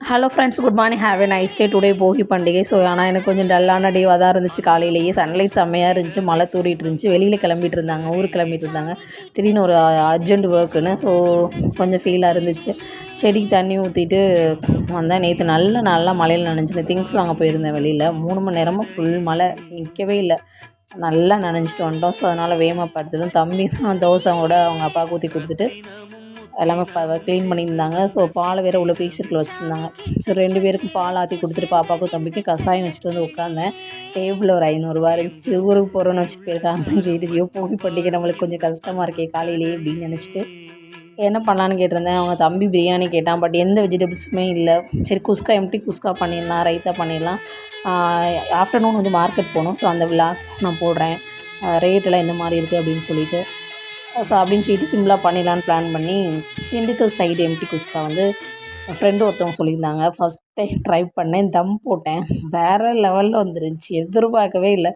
Hello friends, good morning. Have a nice day. Today போகி பண்டிகை. So ஆனால் எனக்கு கொஞ்சம் டல்லான டேவாக தான் இருந்துச்சு. காலையிலேயே சன்லைட் செம்மையாக இருந்துச்சு, மழை தூரிட்டு இருந்துச்சு. வெளியில் கிளம்பிட்டு இருந்தாங்க, ஊருக்கு கிளம்பிட்டு இருந்தாங்க. திடீர்னு ஒரு அர்ஜென்ட் ஒர்க்குன்னு, ஸோ கொஞ்சம் ஃபீலாக இருந்துச்சு. செடிக்கு தண்ணி ஊற்றிட்டு வந்தேன். நேற்று நல்லா மழையில் நனைஞ்சினேன். திங்ஸ் வாங்க போயிருந்தேன் வெளியில். 3 மணி நேரமாக ஃபுல் மழை, நிற்கவே இல்லை. நல்லா நனைஞ்சிட்டு வந்துட்டோம். ஸோ அதனால் வேகமாக படுத்துடும். தம்பி தான் தோசை கூட அவங்க அப்பாவுக்கு ஊற்றி கொடுத்துட்டு எல்லாமே க்ளீன் பண்ணியிருந்தாங்க. ஸோ பாலை வேறு உள்ள பீச்சரில் வச்சுருந்தாங்க. ஸோ 2 பேருக்கும் பால் ஆற்றி கொடுத்துட்டு பாப்பாவுக்கும் தம்பிக்கும் கஷாயம் வச்சுட்டு வந்து உட்காந்தேன். டேபிளில் ஒரு 500 இருந்துச்சு. ஊருக்கு போகிறோன்னு வச்சுட்டு போயிருக்காங்கன்னு சொல்லிட்டு, ஐயோ போகி பண்டிகை நம்மளுக்கு கொஞ்சம் கஷ்டமாக இருக்கே காலையிலேயே அப்படின்னு நினச்சிட்டு என்ன பண்ணலான்னு கேட்டிருந்தேன். அவங்க தம்பி பிரியாணி கேட்டான். பட் எந்த வெஜிடபிள்ஸுமே இல்லை. சரி குஸ்கா, எம்டி குஸ்கா பண்ணிடலாம், ரைத்தா பண்ணிடலாம். ஆஃப்டர்நூன் வந்து மார்க்கெட் போகணும். ஸோ அந்த விளாக் நான் போடுறேன், ரேட்டெல்லாம் எந்த மாதிரி இருக்குது அப்படின்னு சொல்லிட்டு. ஸோ அப்படின்னு சொல்லிட்டு சிம்பிளாக பண்ணிடலான்னு பிளான் பண்ணி திண்டுக்கல் சைடு எம்டி குஸ்கா வந்து ஃப்ரெண்டு ஒருத்தவங்க சொல்லியிருந்தாங்க. ஃபஸ்ட் டைம் ட்ரை பண்ணேன், தம் போட்டேன். வேறு லெவலில் வந்துருந்துச்சு. எதிர்பார்க்கவே இல்லை.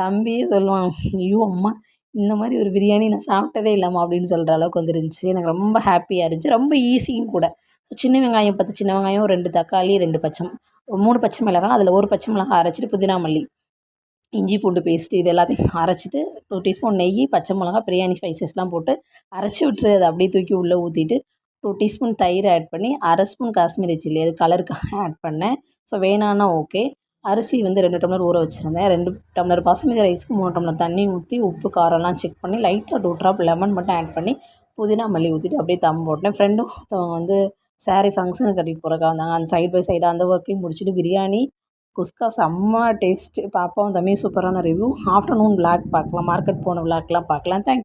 தம்பியே சொல்லுவான், ஐயோ அம்மா இந்த மாதிரி ஒரு பிரியாணி நான் சாப்பிட்டதே இல்லாமல் அப்படின்னு சொல்கிற அளவுக்கு வந்துருந்துச்சு. எனக்கு ரொம்ப ஹாப்பியாக இருந்துச்சு. ரொம்ப ஈஸியும் கூட. ஸோ சின்ன வெங்காயம் 10 சின்ன வெங்காயம், 2 தக்காளி, 3 பச்சை மிளகாய், அதில் 1 பச்சை மிளகாய் அரைச்சிட்டு, புதினா மல்லி, இஞ்சி பூண்டு பேஸ்ட்டு இது எல்லாத்தையும் அரைச்சிட்டு 2 டீஸ்பூன் நெய், பச்சை மிளகா, பிரியாணி ஸ்பைசஸ்லாம் போட்டு அரைச்சி விட்டுரு. அதை அப்படியே தூக்கி உள்ளே ஊற்றிட்டு 2 டீஸ்பூன் தயிர் ஆட் பண்ணி, 1/2 ஸ்பூன் காஷ்மீரி சில்லி அது கலருக்காக ஆட் பண்ணேன். ஸோ வேணான்னா ஓகே. அரிசி வந்து 2 டம்ளர் ஊற வச்சுருந்தேன். 2 டம்ளர் பாசுமதி ரைஸ்க்கு 3 டம்ளர் தண்ணி ஊற்றி உப்பு காரம்லாம் செக் பண்ணி லைட்டாக 2 ட்ராப் லெமன் மட்டும் ஆட் பண்ணி புதினா மல்லி ஊற்றிட்டு அப்படியே தம் போட்டேன். ஃப்ரெண்டும் ஒருத்தவங்க வந்து சாரீ ஃபங்க்ஷனுக்கு கட்டிட்டு போகிறக்கா வந்தாங்க. அந்த சைட் பை சைடாக அந்த ஒர்க்கையும் முடிச்சுட்டு பிரியாணி குஸ்கா செம்ம டேஸ்ட்டு. பாப்பாவும் தம்பியும் சூப்பரான ரிவ்யூ. ஆஃப்டர்நூன் விளாக் பார்க்கலாம், மார்க்கெட் போன விளாக்லாம் பார்க்கலாம். தேங்க்யூ.